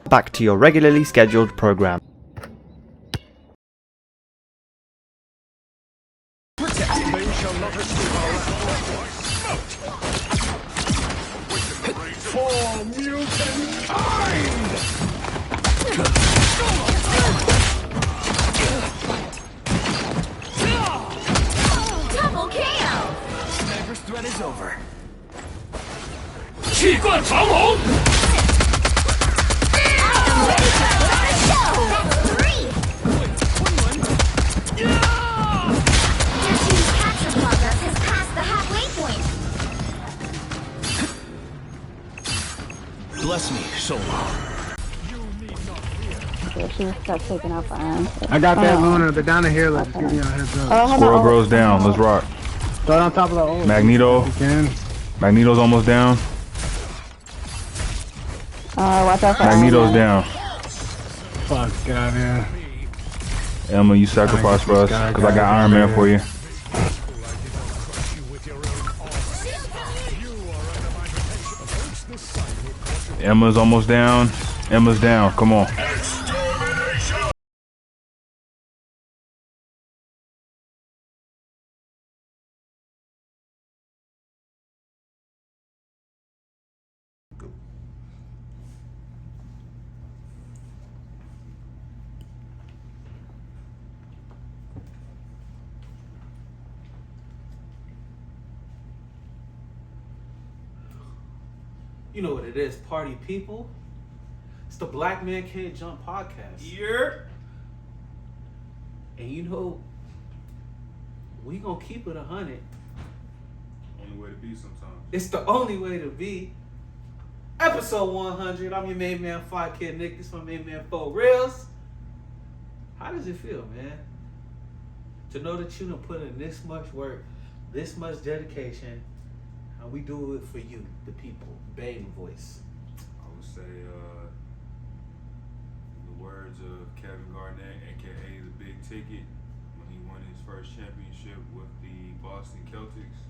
Back to your regularly scheduled program. For mutant kind! Double KO! Sniper's threat is over. 气贯长虹 Bless me, so long. Yeah, she just got taken out by him. I got that, Luna. They're down the hill. Let's give you a heads up. Squirrel Bro's down. Let's rock. Start on top of the hole. Magneto. Magneto's almost down. Watch out for Magneto's down. Fuck, get out of here. Emma, you sacrificed for us because I got Iron Man for you. Emma's almost down. Emma's down. Come on. You know what it is, party people. It's the Black Man Can't Jump podcast. Yeah. And you know, we gonna keep it 100. Only way to be sometimes. It's the only way to be. Episode 100. I'm your main man, 5 Kid Nick. This is my main man, 4 Reels. How does it feel, man? To know that you done put in this much work, this much dedication, and we do it for you, the people. Bang voice. I would say, the words of Kevin Garnett, aka the Big Ticket, when he won his first championship with the Boston Celtics.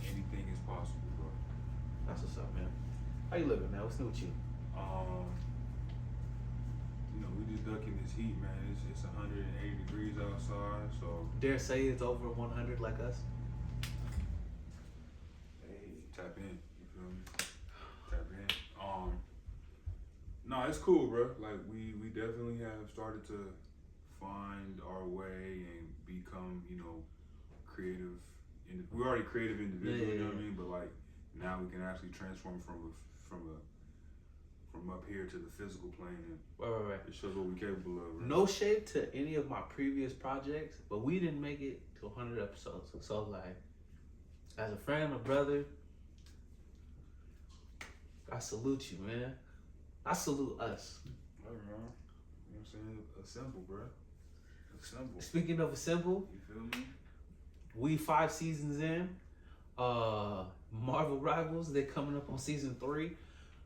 Anything is possible, bro. That's what's up, man. How you living, man? What's new with you? You know, we just ducking this heat, man. It's 180 degrees outside, so Dare say it's over 100 like us? tap in. You feel me? Tap in. No, it's cool, bro. Like we definitely have started to find our way and become, you know, creative. We're already creative individuals, you know what I mean? But like now we can actually transform from up here to the physical plane, and Right. it shows what we're capable of. Right? No shade to any of my previous projects, but we didn't make it to 100 episodes. So like, as a friend, a brother, I salute you, man. I salute us. All right, you know what I'm saying? Assemble, bro. Assemble. Speaking of assemble, You feel me? we 5 seasons in. Marvel Rivals, they're coming up on season 3.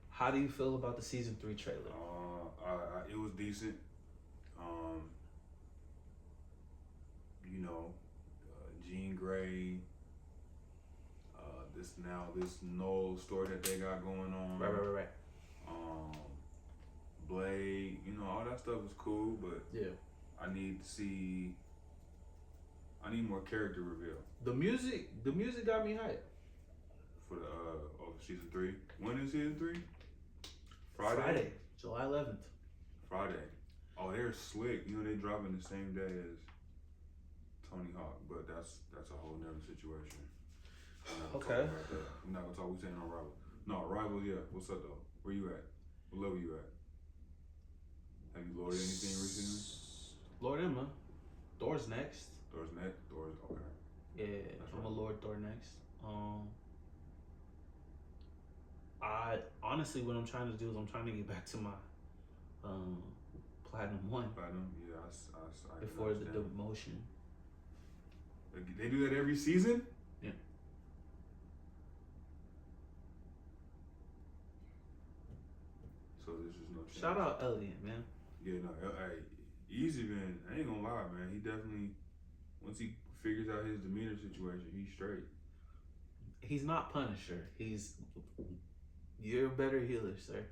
How do you feel about the season 3 trailer? It was decent. You know, Jean Grey. This Noel story that they got going on. Right. Blade, you know, all that stuff is cool, but Yeah. I need more character reveal. The music got me hyped. For the season 3. When is season 3? Friday, July 11th. Friday. Oh, they're slick. You know, they dropping the same day as Tony Hawk, but that's a whole nother situation. Okay. We're not gonna talk. We saying on Rivals. No, Rivals. Yeah. What's up though? Where you at? What level you at? Have you loaded anything recently? Lord Emma. Thor's next. Thor's next. Thor's okay. Yeah, That's I'm right. a Lord Thor next. I honestly, what I'm trying to do is I'm trying to get back to my Platinum 1 Platinum. Yeah. I before the understand. demotion. They do that every season. Yeah. So this is no change. Shout out Elliot, man. Yeah, no, hey, Easy man, I ain't gonna lie, man. He definitely, once he figures out his demeanor situation, he's straight. He's not Punisher. You're a better healer, sir.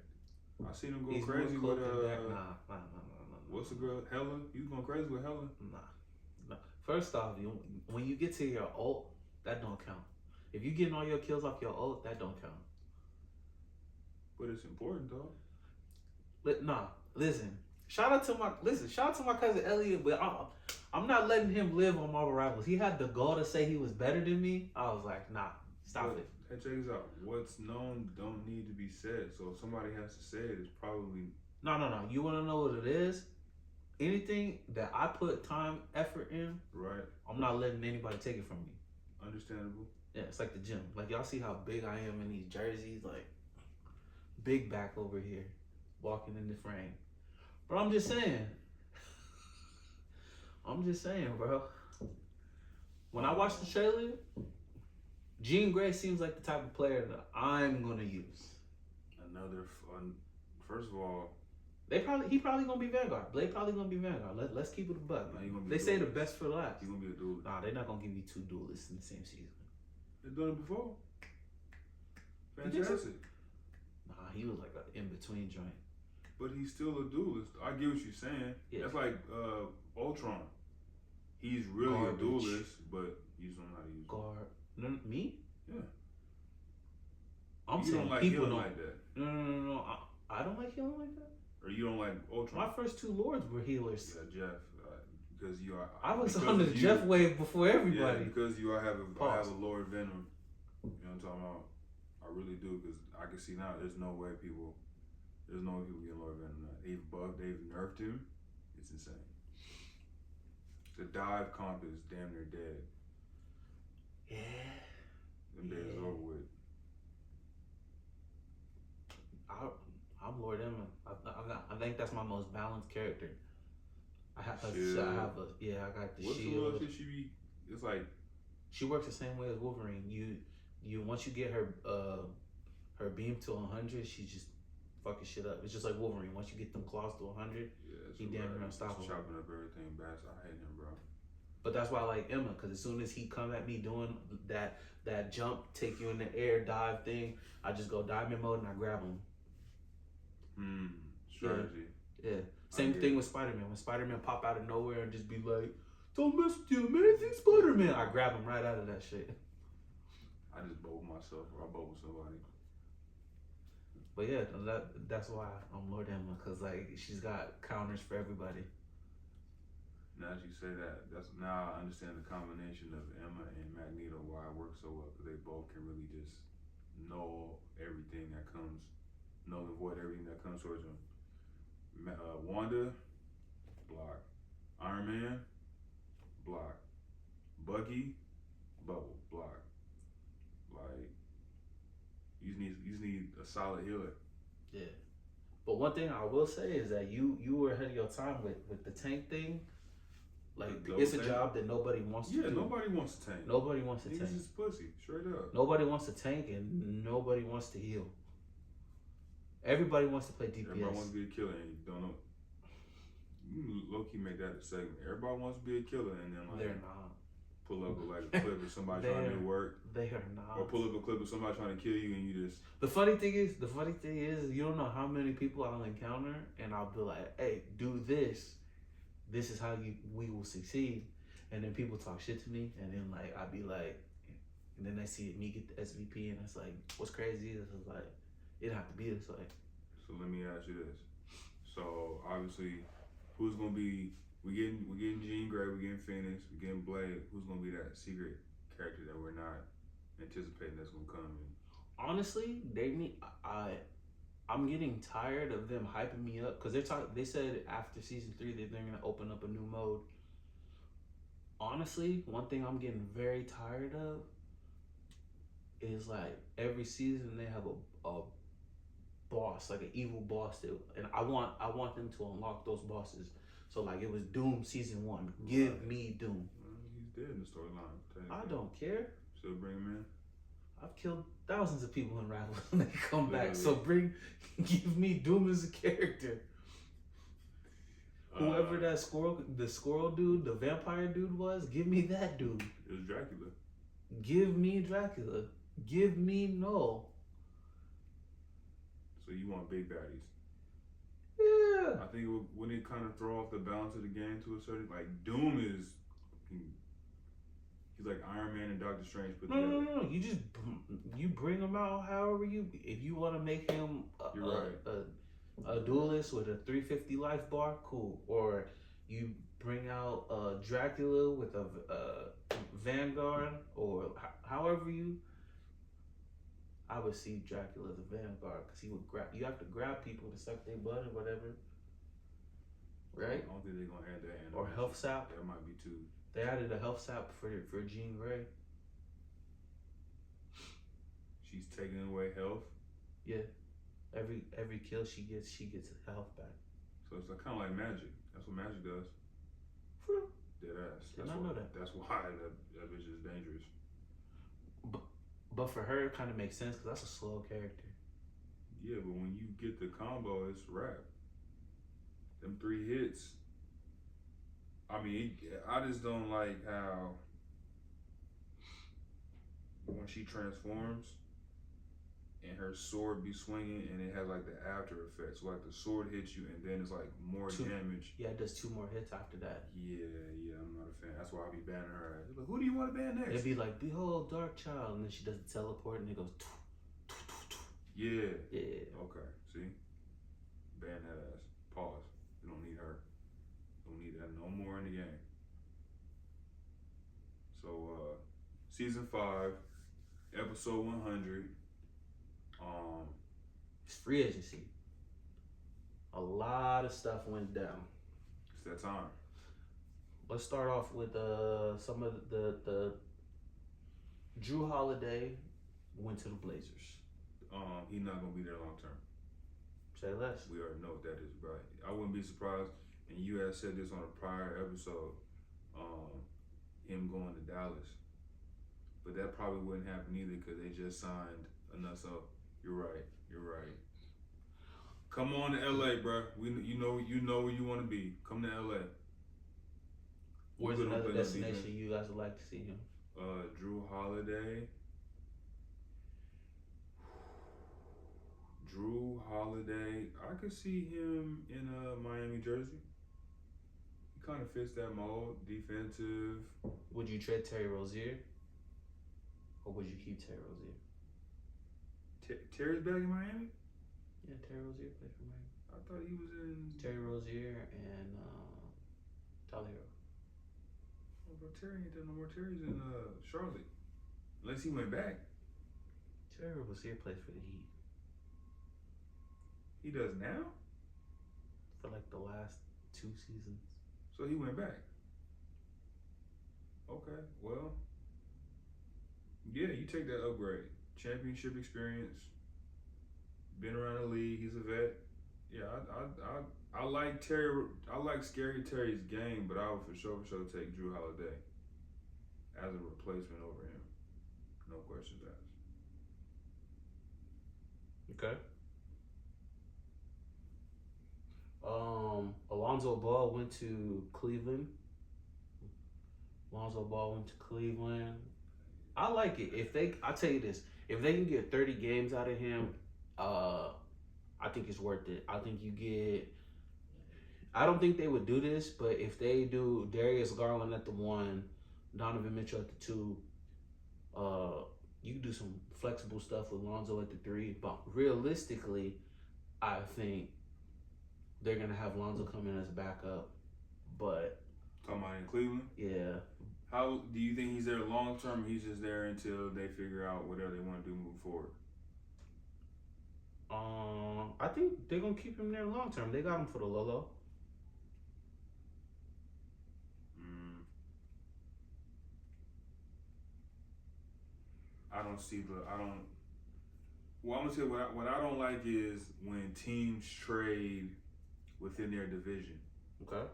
I seen him go He's crazy more with cloaked than that. Nah. What's the girl? Hella? You going crazy with Hella? Nah. First off, when you get to your ult, that don't count. If you getting all your kills off your ult, that don't count. But it's important though. Listen. Shout out to my cousin Elliot, but I'm not letting him live on Marvel Rivals. He had the gall to say he was better than me. I was like, nah, stop it. Hey, check this out. What's known don't need to be said. So if somebody has to say it, it's probably No. You want to know what it is? Anything that I put time, effort in, right. I'm not letting anybody take it from me. Understandable. Yeah, it's like the gym. Like y'all see how big I am in these jerseys, like big back over here, walking in the frame. But I'm just saying, bro. When I watch the trailer, Jean Grey seems like the type of player that I'm gonna use. Another fun. First of all, he probably gonna be Vanguard. Blade probably gonna be Vanguard. Let's keep it a buck. Nah, he gonna be They a say the duelist. best for last. He's gonna be a duelist. Nah, they're not gonna give you two duelists in the same season. They've done it before. You think so? Fantastic. Nah, he was like an in-between joint. But he's still a duelist. I get what you're saying. Yeah. That's like Ultron. He's really Garbage. a duelist, but you just don't know how to use it. Guard. No, me? Yeah. I'm you saying don't like people healing don't. like that. No. I don't like healing like that. Or you don't like Ultron. My first two lords were healers. Yeah, Jeff. Because you are. I was because on the of you. Jeff wave before Yeah, everybody. because you have Pause. a Lord Venom. You know what I'm talking about? I really do, because I can see now there's no way people get Lord Venom now. They've nerfed him. It's insane. The dive comp is damn near dead. Yeah. Them days Yeah. over with. I'm Lord Emma. I think that's my most balanced character. I got the What's the shield. little shit she be? It's like She works the same way as Wolverine. You once you get her beam to 100, she just fucking shit up. It's just like Wolverine. Once you get them claws to 100, he damn near unstoppable. He's chopping up everything back. So I hate him, bro. But that's why I like Emma, because as soon as he come at me doing that jump, take you in the air, dive thing, I just go diamond mode and I grab him. Strategy. Yeah. Same thing with Spider-Man. When Spider-Man pop out of nowhere and just be like, "Don't mess with the amazing Spider-Man," I grab him right out of that shit. I just bowl myself or I bowl somebody. But yeah, that's why I'm Lord Emma, because like she's got counters for everybody. Now that you say that, now I understand the combination of Emma and Magneto, why it works so well, because they both can really just know everything that comes, null and void everything that comes towards them. Wanda, block. Iron Man, block. Bucky, bubble, block. Like, you just need a solid healer. Yeah. But one thing I will say is that you were ahead of your time with the tank thing. Like, The it's a tank? job that nobody wants to do. Yeah, nobody wants to tank. Nobody wants to Niggas tank. is pussy, straight up. Nobody wants to tank and nobody wants to heal. Everybody wants to play DPS. Everybody wants to be a killer and you don't know. You can low-key make that a segment. Everybody wants to be a killer and then like They're not. pull up a clip of somebody trying to do work. They are not. Or pull up a clip of somebody trying to kill you and you just The funny thing is, you don't know how many people I'll encounter, and I'll be like, "Hey, do this. This is how we will succeed." And then people talk shit to me, and then like I'll be like, and then they see me get the SVP, and it's like, what's crazy is it's like it have to be this way. So let me ask you this. So obviously, who's gonna be? We getting Jean Grey, we getting Phoenix, we getting Blade. Who's gonna be that secret character that we're not anticipating that's gonna come in? Honestly, they need. I'm getting tired of them hyping me up because they said after season 3 that they're gonna open up a new mode. Honestly, one thing I'm getting very tired of is like every season they have a boss, like an evil boss, and I want them to unlock those bosses. So like it was Doom season 1. Give me Doom. He's dead in the storyline. I don't care. Still bring him in. I've killed thousands of people in Rivals when they come back. So give me Doom as a character. Whoever that the squirrel dude, the vampire dude was, give me that dude. It was Dracula. Give me Dracula. Give me no. So you want big baddies? Yeah. I think wouldn't it kind of throw off the balance of the game to a certain, like Doom is, he's like Iron Man and Doctor Strange put together. No. You bring him out however you. If you want to make him You're right. a duelist with a 350 life bar, cool. Or you bring out Dracula with a Vanguard, or however you. I would see Dracula as a Vanguard because he would grab. You have to grab people to suck their blood or whatever, right? I don't think they're gonna add that in. Or health sap. That might be too. They added a health sap for Jean Grey. She's taking away health. Yeah, every kill she gets health back. So it's like, kind of like magic. That's what magic does. Dead ass. Did not know that. That's why that bitch is dangerous. But for her, it kind of makes sense because that's a slow character. Yeah, but when you get the combo, it's rap. Them 3 hits. I mean, I just don't like how when she transforms and her sword be swinging and it has like the after effects. So like the sword hits you and then it's like more damage. Yeah, it does 2 more hits after that. Yeah, I'm not a fan. That's why I be banning her ass. Like, who do you want to ban next? It'd be like, behold, Dark Child, and then she does the teleport and it goes. Yeah. Yeah. Okay. See, ban that ass. Pause. We don't need her. Don't need that no more in the game. So, season 5, episode 100. It's free agency. A lot of stuff went down. It's that time. Let's start off with some of the Jrue Holiday went to the Blazers. He's not gonna be there long term. Say less. We already know what that is, right? I wouldn't be surprised, and you had said this on a prior episode, him going to Dallas. But that probably wouldn't happen either because they just signed enough. So you're right. Come on to LA, bro. You know where you want to be. Come to LA. Where's another destination you guys would like to see him? Jrue Holiday. I could see him in Miami jersey. He kind of fits that mold. Defensive. Would you trade Terry Rozier? Or would you keep Terry Rozier? Terry's back in Miami? Yeah, Terry Rozier plays for Miami. I thought he was in... Terry Rozier and Tyler Hero. Oh, bro, Terry ain't there no more. Terry's in Charlotte. Unless he went back. Terry Rozier plays for the Heat. He does now? For like the last 2 seasons. So he went back. Okay, well... Yeah, you take that upgrade. Championship experience. Been around the league. He's a vet. Yeah, I like Terry. I like Scary Terry's game, but I would for sure take Jrue Holiday as a replacement over him. No questions asked. Okay. Lonzo Ball went to Cleveland. I like it. I'll tell you this, if they can get 30 games out of him, I think it's worth it. I don't think they would do this, but if they do Darius Garland at the 1, Donovan Mitchell at the 2, you can do some flexible stuff with Lonzo at the 3. But realistically, I think they're gonna have Lonzo come in as backup. But talking about in Cleveland? Yeah. How do you think he's there long term? Or he's just there until they figure out whatever they want to do moving forward. I think they're gonna keep him there long term. They got him for the Lolo. Well, I'm gonna tell you what I don't like is when teams trade within their division. Okay.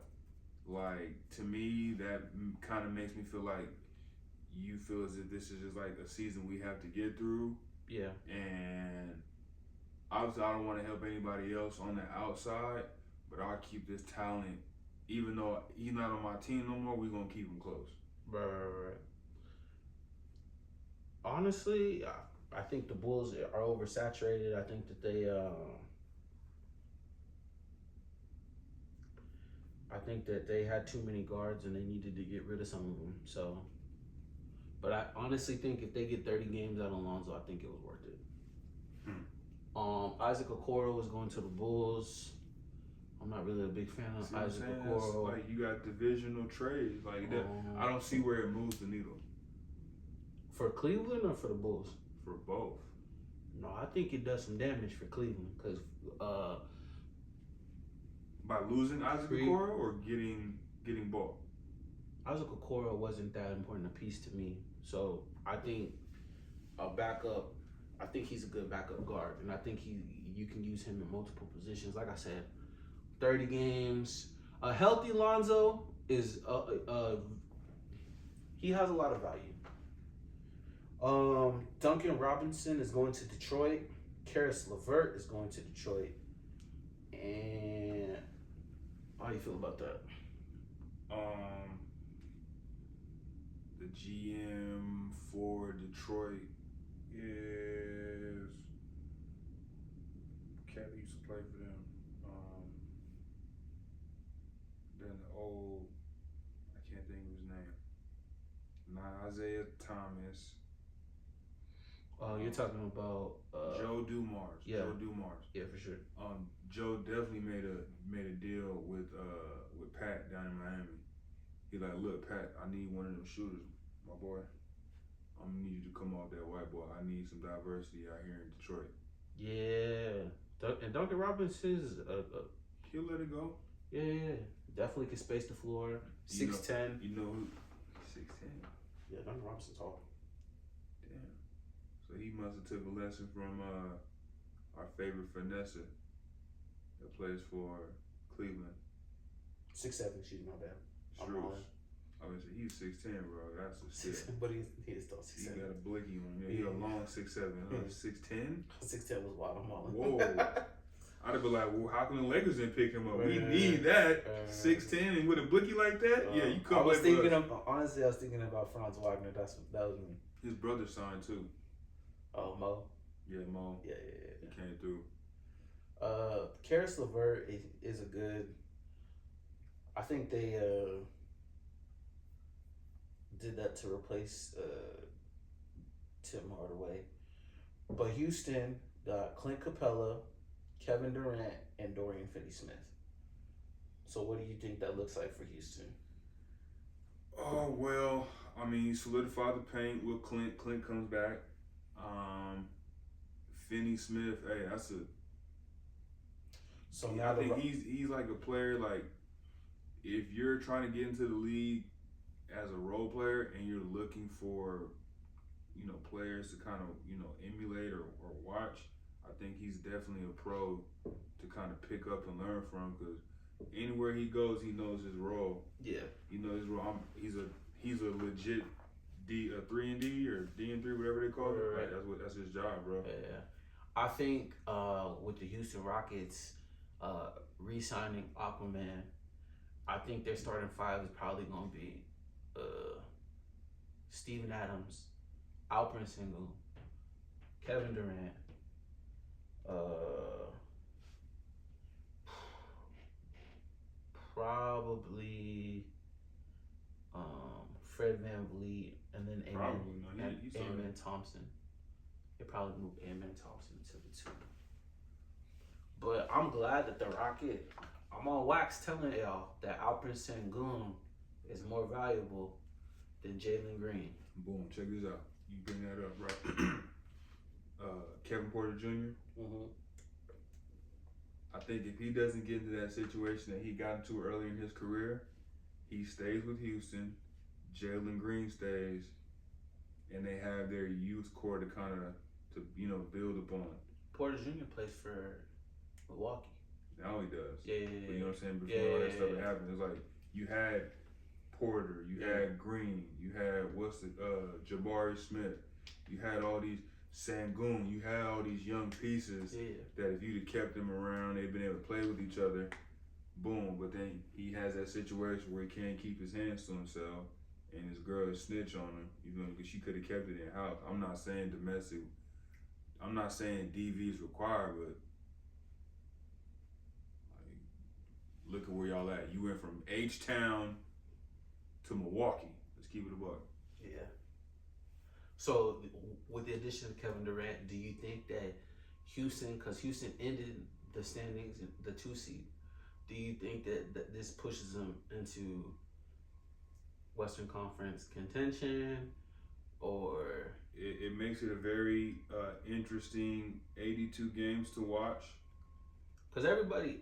Like, to me, that kind of makes me feel like you feel as if this is just like a season we have to get through. Yeah. And obviously, I don't want to help anybody else on the outside, but I'll keep this talent. Even though he's not on my team no more, we're going to keep him close. Right. Honestly, I think the Bulls are oversaturated. I think that they had too many guards and they needed to get rid of some of them. So, but I honestly think if they get 30 games out of Lonzo, I think it was worth it. Isaac Okoro is going to the Bulls. I'm not really a big fan of Isaac Okoro. Like you got divisional trades, like that. I don't see where it moves the needle. For Cleveland or for the Bulls? For both. No, I think it does some damage for Cleveland because by losing Isaac Okoro or getting Ball. Isaac Okoro wasn't that important a piece to me, so I think a backup. I think he's a good backup guard, and I think you can use him in multiple positions. Like I said, 30 games. A healthy Lonzo is he has a lot of value. Duncan Robinson is going to Detroit. Caris LeVert is going to Detroit. And how do you feel about that? The GM for Detroit is cat that used to play for them. Then the old, I can't think of his name. Not Isaiah Thomas. Oh, you're talking about Joe Dumars. Yeah. Joe Dumars. Yeah, for sure. Joe definitely made a deal with Pat down in Miami. He like, look, Pat, I need one of them shooters, my boy. I'm gonna need you to come off that white boy. I need some diversity out here in Detroit. Yeah, and Duncan Robinson's He'll let it go. Yeah, definitely can space the floor. 6'10". You know who? 6'10". Yeah, Duncan Robinson's tall. Damn. So he must have took a lesson from our favorite Vanessa that plays for Cleveland. 6'7". She's not bad. Shrews. I would say he's 6'10", bro. That's a shit. But he is still 6'7". He got a blicky on him. He a long 6'7". 6'10". 6'10" was wild. I'm all in. Whoa. I'd have been like, well, how come the Lakers didn't pick him up? We need that. 6'10" and with a blicky like that? Yeah, you come. I was thinking about Franz Wagner. That was me. His brother signed too. Oh, Mo. Yeah, Mo. Yeah. He came through. Caris LeVert is a good. I think they did that to replace Tim Hardaway. But Houston got Clint Capela, Kevin Durant, and Dorian Finney-Smith. So what do you think that looks like for Houston? Oh, well, I mean, solidify the paint with Clint. Clint comes back. Finney-Smith, hey, that's a... So I think he's like a player, like, if you're trying to get into the league as a role player and you're looking for, players to kind of, emulate or watch, I think he's definitely a pro to kind of pick up and learn from, because anywhere he goes, he knows his role. Yeah. He knows his role. He's a legit 3-and-D or D&3, whatever they call it. Right. That's his job, bro. Yeah. I think with the Houston Rockets re-signing Aquaman, I think their starting five is probably going to be Steven Adams, Alperen Sengun, Kevin Durant, probably Fred VanVleet, and then Amen Thompson. They probably move Amen Thompson to the 2. But I'm glad that the Rocket, I'm on wax telling y'all that Alperen Sengun is more valuable than Jalen Green. Boom, check this out. You bring that up, right? Kevin Porter Jr. Mm-hmm. I think if he doesn't get into that situation that he got into early in his career, he stays with Houston, Jalen Green stays, and they have their youth core to kind of, build upon. Porter Jr. plays for Milwaukee. Now he does. Yeah. But you know what I'm saying? Before all that stuff happened, it's like you had Porter, you had Green, you had Jabari Smith, you had all these Sengun, you had all these young pieces that if you'd have kept them around, they'd been able to play with each other. Boom. But then he has that situation where he can't keep his hands to himself, and his girl is snitch on him, because she could have kept it in house. I'm not saying domestic I'm not saying DV is required, but like, look at where y'all at. You went from H-Town to Milwaukee. Let's keep it a buck. Yeah. So, with the addition of Kevin Durant, do you think that Houston, because Houston ended the standings, the 2 seed, do you think that this pushes them into Western Conference contention, or it makes it a very interesting 82 games to watch. Because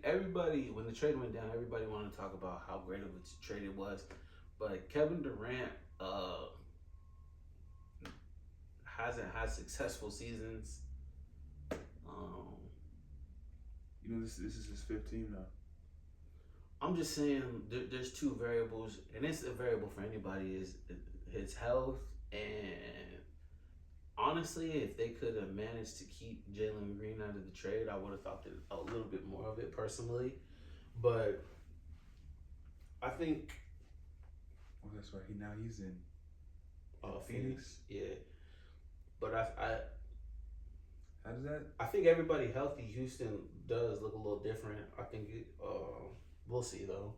everybody, when the trade went down, everybody wanted to talk about how great of a trade it was, but Kevin Durant hasn't had successful seasons. You know, this is his 15th now. I'm just saying there's 2 variables, and it's a variable for anybody, is his health. And honestly, if they could have managed to keep Jalen Green out of the trade, I would have thought that a little bit more of it personally. But I think... Oh, that's right. He's in Phoenix. Yeah. But I how does that? I think everybody healthy, Houston does look a little different. I think we'll see though.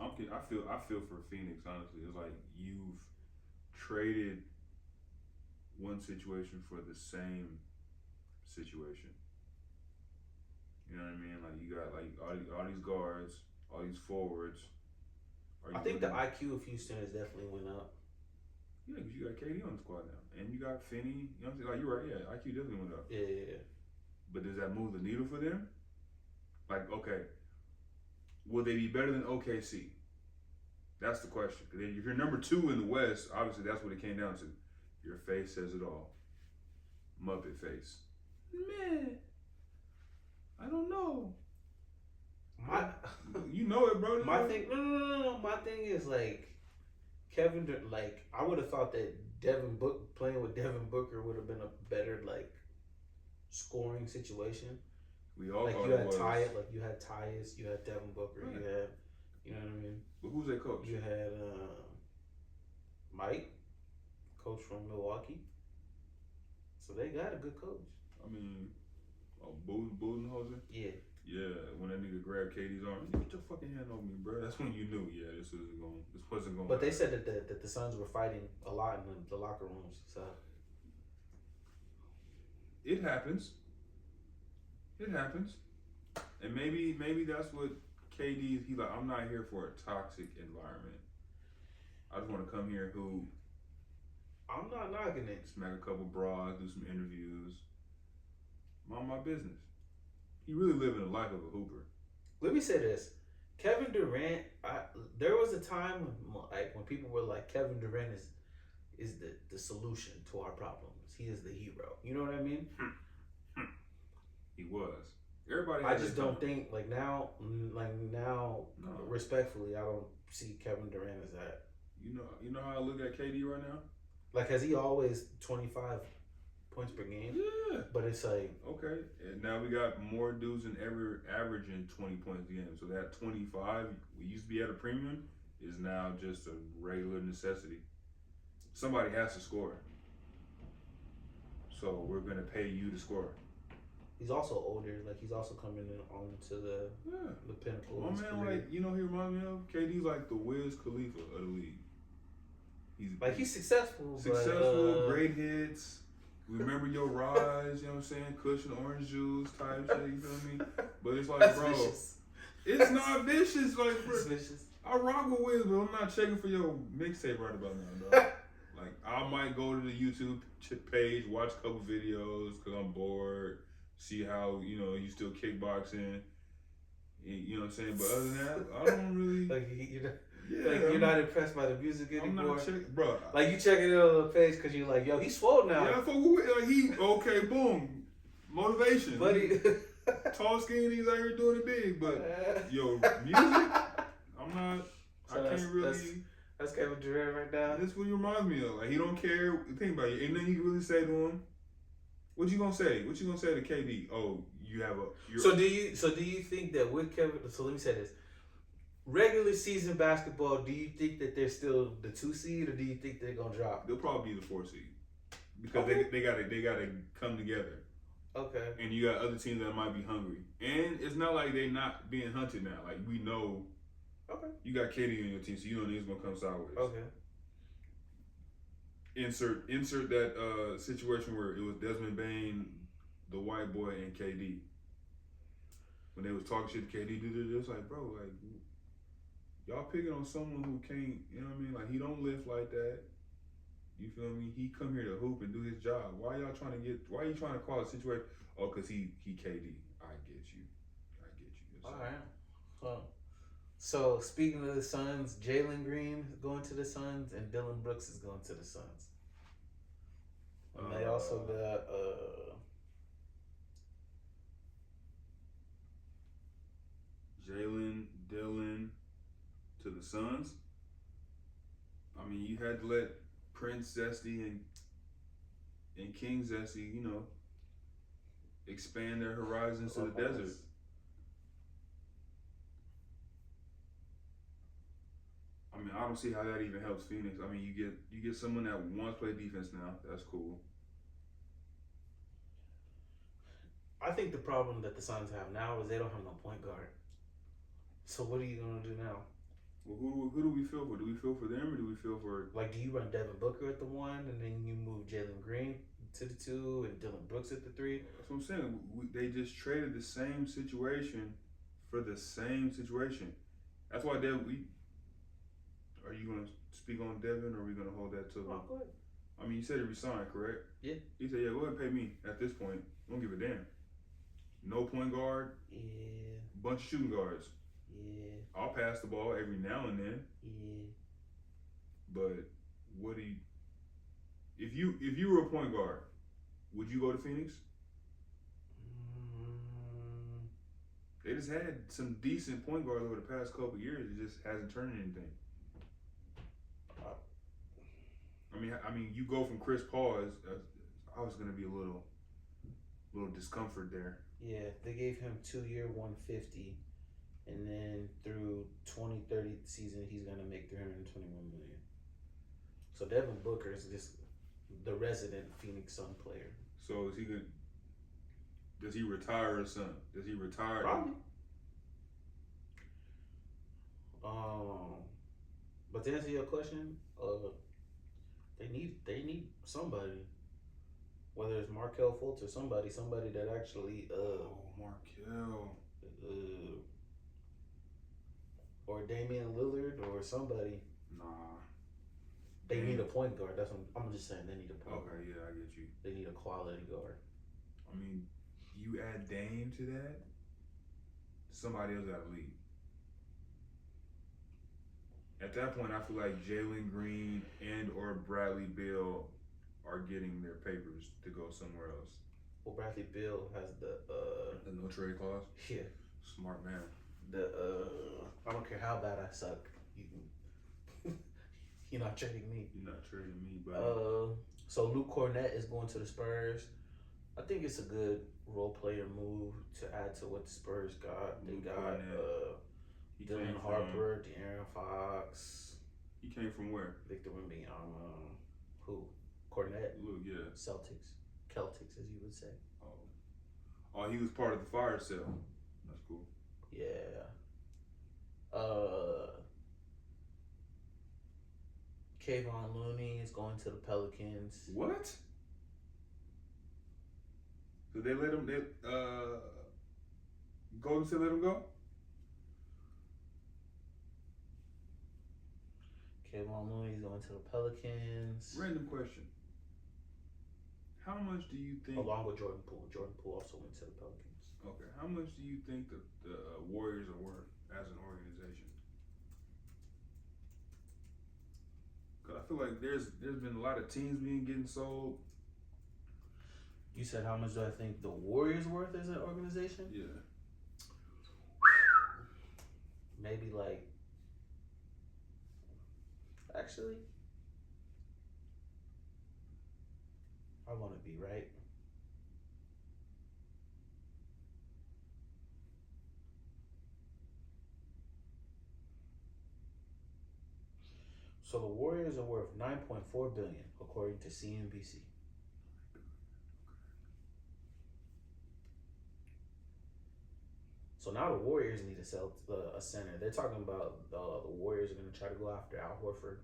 I feel for Phoenix, honestly. It's like you've traded one situation for the same situation. You know what I mean? Like you got like all these guards, all these forwards. I think the IQ of Houston has definitely went up. Yeah, because you got KD on the squad now, and you got Finney. You know what I'm saying? Like you're right. Yeah, IQ definitely went up. Yeah. But does that move the needle for them? Like, okay, will they be better than OKC? That's the question. Because if you're number 2 in the West, obviously that's what it came down to. Your face says it all. Muppet face. Man, I don't know. You know it, bro. My thing, no. My thing is like Kevin. Like I would have thought that playing with Devin Booker would have been a better like scoring situation. We all like thought you had it was. you had Tyus, you had Devin Booker, Right. you had, you know what I mean. But who's their coach? You had Mike, coach from Milwaukee. So they got a good coach. I mean, Budenholzer? Yeah. Yeah, when that nigga grabbed KD's arm, get your fucking hand on me, bro. That's when you knew, yeah, this wasn't going. But they said that the Suns were fighting a lot in the locker rooms. So it happens. It happens, and maybe that's what KD. He like, I'm not here for a toxic environment. I just want to come here who. I'm not knocking it. Smack a couple bras, do some interviews. Mind my business. He really living the life of a hooper. Let me say this. Kevin Durant, there was a time when people were like, Kevin Durant is the solution to our problems. He is the hero. You know what I mean? He was. Everybody. I just don't think now, respectfully, I don't see Kevin Durant as that. You know how I look at KD right now? Like, has he always 25 points per game? Yeah. But it's like, okay, and now we got more dudes than ever averaging 20 points a game. So that 25 we used to be at a premium is now just a regular necessity. Somebody has to score. So we're gonna pay you to score. he's also older. Like, he's also coming in onto the pinnacle. My of his man, career. like, you know, he reminds me of KD's like the Wiz Khalifa of the league. He's successful. Successful, but, great hits. Remember your rise, you know what I'm saying? Cushion orange juice type shit, you feel me? But it's like, that's bro, vicious. it's not vicious. Like, bro, It's vicious. I rock with Wiz, but I'm not checking for your mixtape right about now, dog. Like, I might go to the YouTube page, watch a couple videos because I'm bored, see how, you know, you still kickboxing. You know what I'm saying? But other than that, I don't really. Like, you're not impressed by the music anymore. I'm not checking, bro. Like, you checking it on the page because you're like, yo, he's swole now. Yeah, like okay, boom, motivation. Buddy. Tall, skinny, he's out here doing it big. But yo, music, I'm not. So I can't really. That's Kevin Durant right now. That's what he reminds me of. Like, he don't care. Think about it. Ain't nothing you can really say to him. What you gonna say? What you gonna say to KD? Oh, you have a. So do you think that with Kevin? So let me say this. Regular season basketball, do you think that they're still the 2 seed, or do you think they're gonna drop? They'll probably be the 4 seed. because they gotta come together. Okay. And you got other teams that might be hungry, and it's not like they not being hunted now. Like we know. Okay. You got KD on your team, so you know niggas gonna come sideways. Okay. Insert that situation where it was Desmond Bain, the white boy, and KD. When they was talking shit to KD, it's like, bro, like y'all picking on someone who can't, you know what I mean? Like he don't lift like that. You feel me? He come here to hoop and do his job. Why are you trying to call a situation? Oh, cause he KD. I get you. All right. So speaking of the Suns, Jalen Green is going to the Suns and Dillon Brooks is going to the Suns. And they also got Jalen, Dillon to the Suns. I mean, you had to let Prince Zesty and King Zesty, you know, expand their horizons to the desert. I mean, I don't see how that even helps Phoenix. I mean, you get someone that wants to play defense now. That's cool. I think the problem that the Suns have now is they don't have no point guard. So what are you gonna do now? Well, who do we feel for? Do we feel for them or do we feel for? Like, do you run Devin Booker at the 1 and then you move Jalen Green to the 2 and Dillon Brooks at the 3? That's what I'm saying. They just traded the same situation for the same situation. That's why are you gonna speak on Devin or are we gonna hold that to? Oh, go ahead. I mean, you said he resigned, correct? Yeah. He said, yeah, go ahead and pay me at this point. Don't give a damn. No point guard. Yeah. Bunch of shooting guards. Yeah. I'll pass the ball every now and then. Yeah. But what do you? If you were a point guard, would you go to Phoenix? They just had some decent point guards over the past couple of years. It just hasn't turned anything. I mean, you go from Chris Paul. I was gonna be a little discomfort there. Yeah, they gave him 2-year $150, and then through 2030 season he's gonna make $321 million. So Devin Booker is just the resident Phoenix Sun player. So is he good? Does he retire or something? Does he retire? Probably. But to answer your question, they need somebody. Whether it's Markelle Fultz or somebody that actually Markelle. Or Damian Lillard or somebody. Nah. They need a point guard. That's what I'm just saying. They need a point guard. Okay, yeah, I get you. They need a quality guard. I mean, you add Dame to that, somebody else got to leave. At that point, I feel like Jalen Green and or Bradley Beal are getting their papers to go somewhere else. Well, Bradley Beal has the no trade clause. Yeah, smart man. I don't care how bad I suck. You're not trading me. You're not trading me, but so Luke Cornett is going to the Spurs. I think it's a good role player move to add to what the Spurs got. They got Dylan Harper, De'Aaron Fox. He came from where? Victor Wembanyama. Who? Cornett. Luke, yeah. Celtics, as you would say. Oh, he was part of the fire sale. That's cool. Yeah. Kayvon Looney is going to the Pelicans. What? Did they let him? Golden State let him go? Kayvon Looney is going to the Pelicans. Random question. How much do you think? Along with Jordan Poole. Jordan Poole also went to the Pelicans. Okay. How much do you think the Warriors are worth as an organization? Because I feel like there's been a lot of teams getting sold. You said how much do I think the Warriors worth as an organization? Yeah. Maybe like. Actually, I want to be right. So the Warriors are worth $9.4 billion according to CNBC. So now the Warriors need to sell a center. They're talking about the Warriors are going to try to go after Al Horford,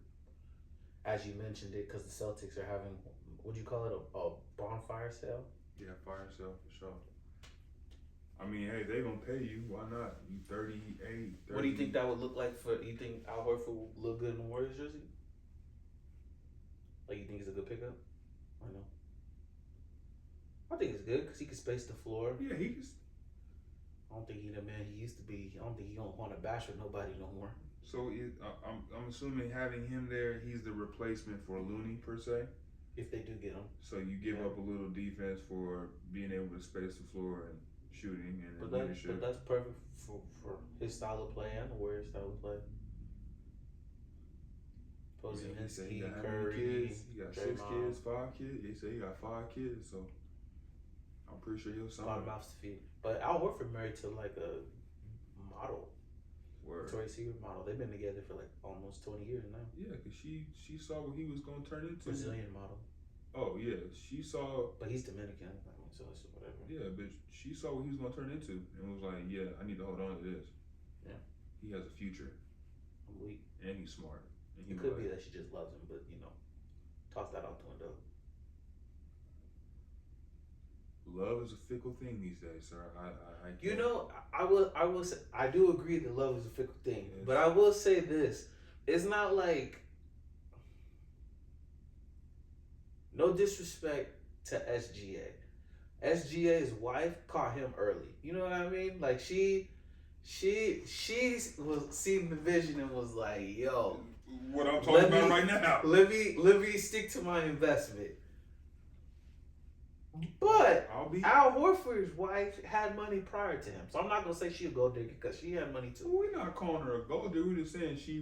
as you mentioned it, because the Celtics are having, what'd you call it, a bonfire sale? Yeah, fire sale for sure. I mean, hey, they gonna pay you. Why not? You 38. 30. What do you think that would look like you think Al Horford will look good in the Warriors jersey? Like, you think he's a good pickup? I know. I think it's good because he can space the floor. Yeah, he can. I don't think he the man he used to be. I don't think he gonna want to bash with nobody no more. So I'm assuming having him there, he's the replacement for Looney per se. If they do get him. So you give up a little defense for being able to space the floor and shooting and leadership. But that's perfect for his style of play and the Warriors' style of play. He said he got how Curry, many kids? He got 6 Draymond. kids, 5 kids. He said he got 5 kids, so I'm pretty sure he'll A lot sign. of mouths to feed. But Al Horford married to like a model. Word. Victoria's Secret model. They've been together for like almost 20 years now. Yeah, because she saw what he was going to turn into. Brazilian model. Oh, yeah. She saw. But he's Dominican. I mean, so it's whatever. Yeah, but she saw what he was going to turn into and was like, yeah, I need to hold on to this. Yeah. He has a future. I'm weak. And he's smart. And It could be that she just loves him, but toss that out the window. Love is a fickle thing these days, sir. I will say, I do agree that love is a fickle thing, Yes. but I will say this: it's not like, no disrespect to SGA. SGA's wife caught him early. You know what I mean? Like she was seeing the vision and was like, "Yo, what I'm talking about right now. Let me stick to my investment." But Al Horford's wife had money prior to him, so I'm not gonna say she a gold digger because she had money too. We're not calling her a gold digger. We're just saying she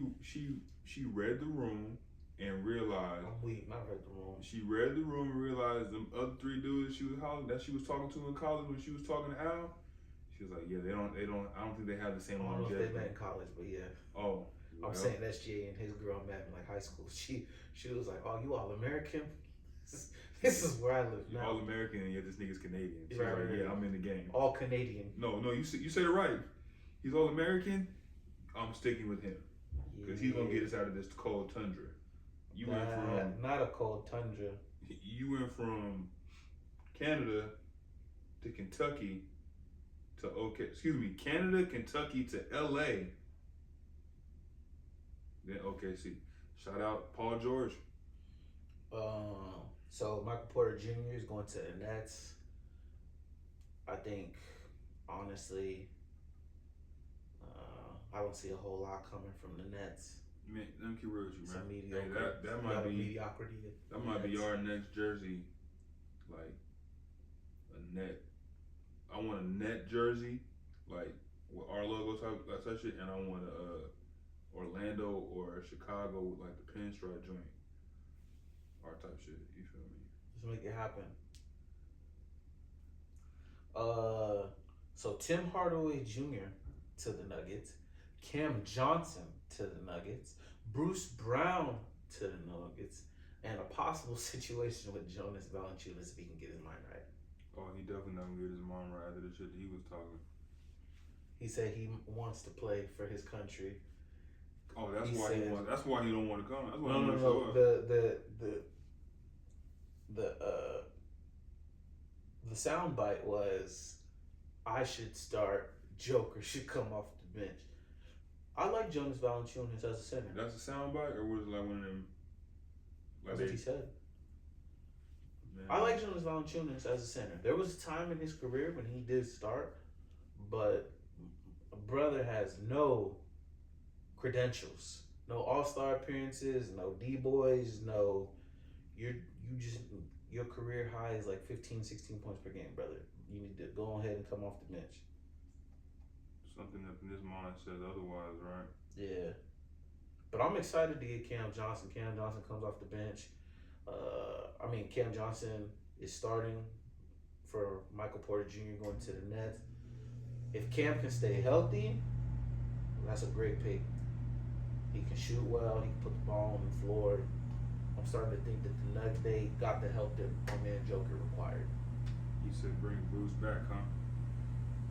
read the room and realized. I'm weak. Not read the room. She read the room and realized them other 3 dudes she was talking to in college when she was talking to Al. She was like, yeah, they don't. I don't think they have the same I don't know if longevity. they met in college, but yeah. Oh, I'm saying SGA and his girl met in like high school. She was like, "Oh, you all American? This is where I live You're now. all American and yet this nigga's Canadian." She's Right, like, right, yeah, right. I'm in the game. All Canadian." No, you said it right. He's all American. I'm sticking with him because he's gonna get us out of this cold tundra. You went from not a cold tundra. You went from Canada to Kentucky to Canada, Kentucky to LA. Then OKC. Shout out Paul George. So Michael Porter Jr. is going to the Nets. I think, honestly, I don't see a whole lot coming from the Nets. Man, let me keep real with you, man. Some mediocre. Hey, that might be mediocrity. That might be our next jersey, like a net. I want a net jersey, like with our logo type shit, and I want a Orlando or Chicago with like the pinstripe joint, our type shit. You feel me? Let's make it happen. So Tim Hardaway Jr. to the Nuggets, Cam Johnson to the Nuggets, Bruce Brown to the Nuggets, and a possible situation with Jonas Valanciunas if he can get his mind right. Oh, he definitely not gonna get his mom right after the shit that he was talking. He said he wants to play for his country. Oh, that's why he wants. That's why he don't want to come. That's why he No. don't show up. The soundbite was, I should start, Joker should come off the bench. I like Jonas Valanciunas as a center. That's a soundbite, or was it like one of them? Like That's what he said. Man. I like Jonas Valanciunas as a center. There was a time in his career when he did start, but a brother has no credentials, no All-Star appearances, no D-boys, no. Your career high is like 15, 16 points per game, brother. You need to go ahead and come off the bench. Something up in his mind says otherwise, right? Yeah. But I'm excited to get Cam Johnson. Cam Johnson comes off the bench. Cam Johnson is starting for Michael Porter Jr. going to the Nets. If Cam can stay healthy, that's a great pick. He can shoot well. He can put the ball on the floor. I'm starting to think that the Nuggets, they got the help that my man Joker required. He said bring Bruce back, huh?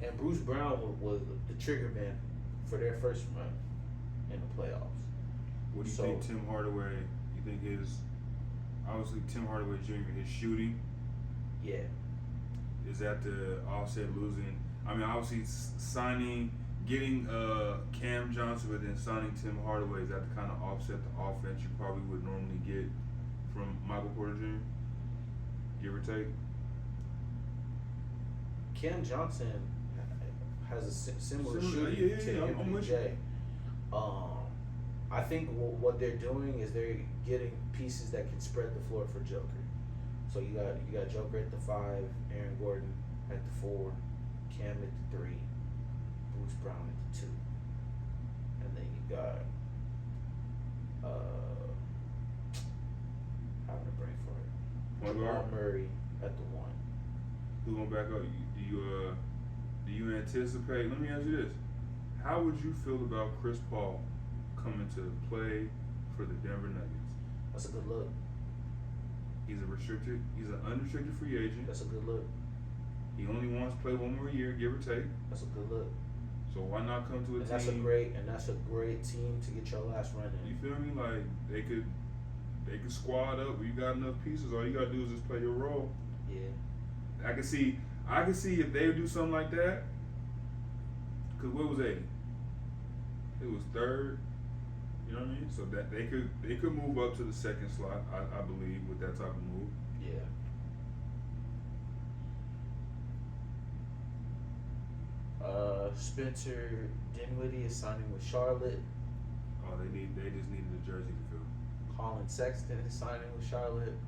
And Bruce Brown was the trigger man for their first run in the playoffs. What do you think Tim Hardaway, you think obviously Tim Hardaway Jr., his shooting, Yeah. is that the offset losing? I mean, obviously getting Cam Johnson, but then signing Tim Hardaway, is that the kind of offset the offense you probably would normally get from Michael Porter Jr., give or take? Cam Johnson has a similar shooting to I'm with MPJ. I think what they're doing is they're getting pieces that can spread the floor for Joker. So you got Joker at the 5, Aaron Gordon at the 4, Cam at the 3, Bruce Brown at the 2, and then you got having a brain for it. Jamal Murray at the 1. Who's gonna back up? Do you anticipate? Let me ask you this: how would you feel about Chris Paul coming to play for the Denver Nuggets? That's a good look. He's an unrestricted free agent. That's a good look. He only wants to play one more year, give or take. That's a good look. So why not come to a team? That's a great team to get your last run in. You feel me? Like they could squad up. You got enough pieces. All you gotta do is just play your role. Yeah. I can see if they do something like that. Cause what was 80? It was 3rd. You know what I mean? So that they could move up to the 2nd slot. I believe with that type of move. Yeah. Spencer Dinwiddie is signing with Charlotte. Oh, they just needed a jersey to fill. Collin Sexton is signing with Charlotte.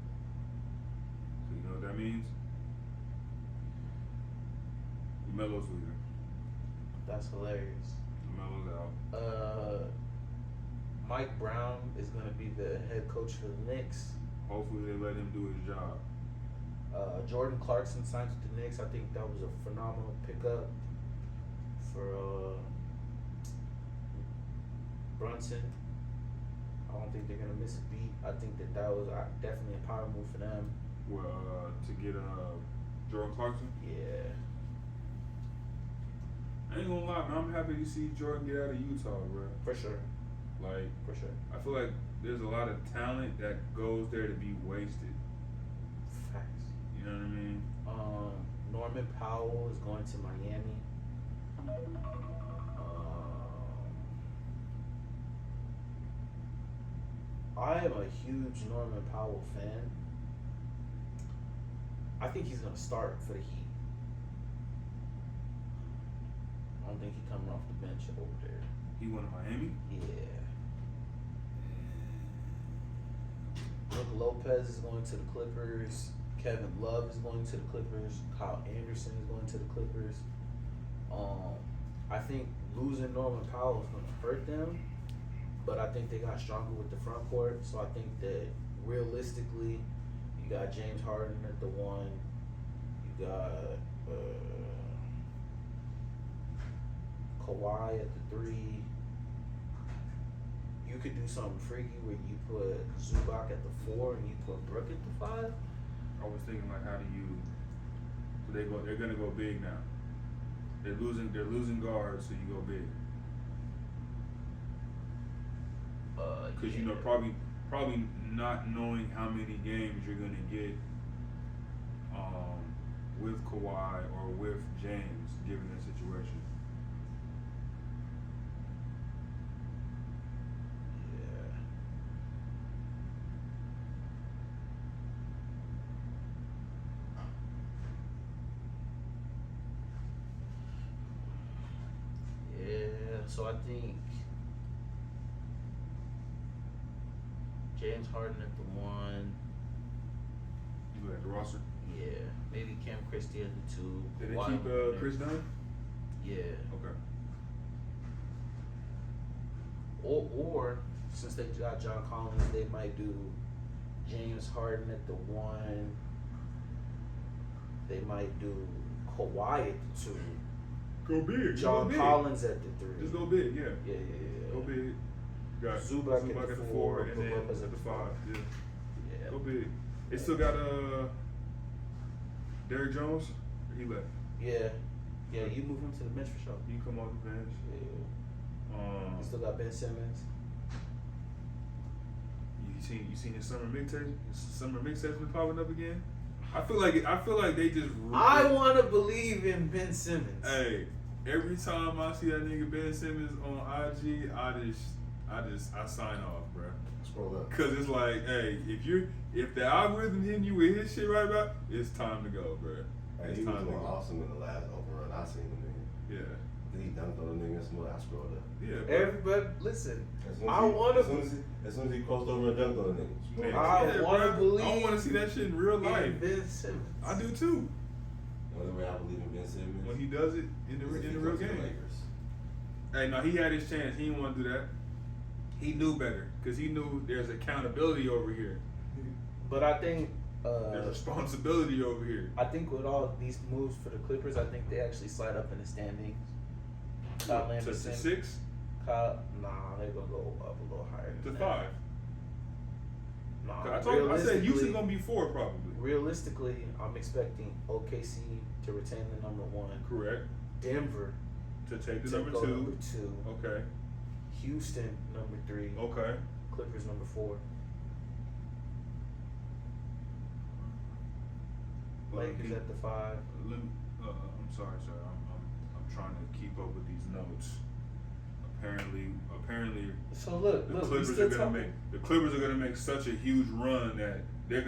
So you know what that means? LaMelo's leaving. That's hilarious. LaMelo's out. Mike Brown is going to be the head coach for the Knicks. Hopefully they let him do his job. Jordan Clarkson signs with the Knicks. I think that was a phenomenal pickup for Brunson. I don't think they're going to miss a beat. I think that was definitely a power move for them. Well, to get Jordan Clarkson? Yeah. I ain't gonna lie, man. I'm happy to see Jordan get out of Utah, bro. For sure. Like, For sure. I feel like there's a lot of talent that goes there to be wasted. Facts. You know what I mean? Norman Powell is going to Miami. I am a huge Norman Powell fan. I think he's going to start for the Heat. I don't think he's coming off the bench over there. He went to Miami? Yeah. Brook Lopez is going to the Clippers. Kevin Love is going to the Clippers. Kyle Anderson is going to the Clippers. I think losing Norman Powell is going to hurt them, but I think they got stronger with the front court. So I think that realistically, you got James Harden at the 1. You got Kawhi at the 3. You could do something freaky where you put Zubac at the 4 and you put Brook at the 5. I was thinking like, how do you? So they're gonna go big now. They're losing guards, so you go big. Because you know probably not knowing how many games you're gonna get with Kawhi or with James, given that situation. So I think James Harden at the 1. You look at the roster? Yeah. Maybe Cam Christie at the 2. Did they keep Chris Dunn? Yeah. Okay. Or since they got John Collins, they might do James Harden at the 1. They might do Kawhi at the 2. Go big. John Collins at the 3. Just go big, yeah. Yeah. Go big. Got Zubac at the 4 and then Lopez at the 5. Yeah. Go Yeah. big. They still got Derrick Jones. He left. Yeah. Yeah, you move him to the bench for sure. He come off the bench. Yeah. You still got Ben Simmons. You seen his summer mixtape? His summer mixtape's been popping up again. I feel like they just. I want to believe in Ben Simmons. Hey, every time I see that nigga Ben Simmons on IG, I sign off, bro. Scroll up. Cause it's like, hey, if the algorithm hitting you with his shit right about, it's time to go, bro. Hey, he was doing awesome in the last open run. I seen him, nigga. Yeah. Then he dunked on the nigga and some more. I scrolled up. Yeah. Bro. Everybody, listen. As soon as he crossed over and dunked on the nigga. I want to believe. I want to see that shit in real life. Ben Simmons. I do too. The only way I believe in Ben Simmons when he does it in the real game. Lakers. Hey, no, he had his chance. He didn't want to do that. He knew better because he knew there's accountability over here. But I think there's responsibility over here. I think with all these moves for the Clippers, I think they actually slide up in the standings. Kyle Anderson, to 6? Nah, they're gonna go up a little higher. To 5. Nah, I said Houston's gonna be 4 probably. Realistically, I'm expecting OKC to retain the number 1. Correct. Denver to take the number 2. Okay. Houston number 3. Okay. Clippers number 4. Lakers at the 5. I'm sorry, sir. I'm trying to keep up with these notes. Apparently. So look, the Clippers are gonna make such a huge run that they're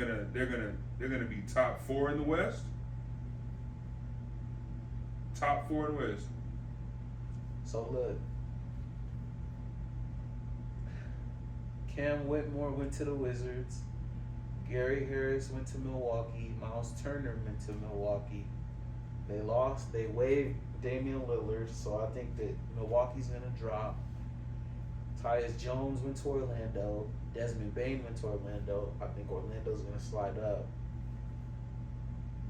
gonna be top 4 in the West. Top 4 in the West. So look, Cam Whitmore went to the Wizards. Gary Harris went to Milwaukee. Miles Turner went to Milwaukee. They waived Damian Lillard, so I think that Milwaukee's going to drop. Tyus Jones went to Orlando. Desmond Bane went to Orlando. I think Orlando's going to slide up.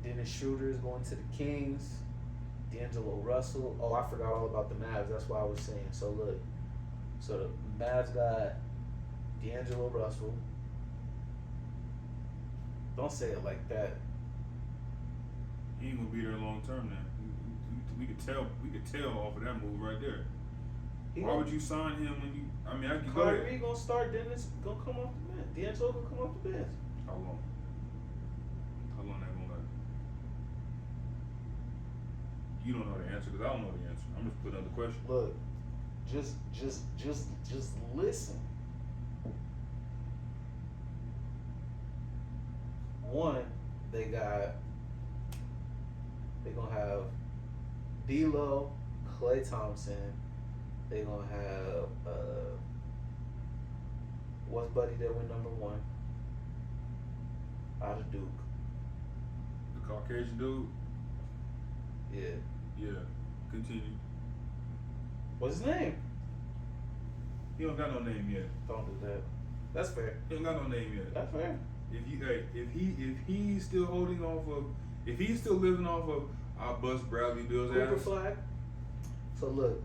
Dennis Schroeder is going to the Kings. D'Angelo Russell. Oh, I forgot all about the Mavs. That's why I was saying. So look, the Mavs got D'Angelo Russell. Don't say it like that. He ain't gonna be there long term now. We could tell off of that move right there. Why would you sign him when you? I mean, I could go. Kyrie gonna start. Dennis gonna come off the bench. D'Angelo gonna come off the bench. How long? How long that gonna last? You don't know the answer because I don't know the answer. I'm just putting out the question. Look, just listen. One, they're gonna have D'Lo, Klay Thompson. They're gonna have what's Buddy that went number 1 out of Duke. The Caucasian dude. Yeah. Yeah. Continue. What's his name? He don't got no name yet. Don't do that. That's fair. He don't got no name yet. That's fair. If he's still holding off of, if he's still living off of, I'll bust Bradley Bill's Cooper ass. flag. So look,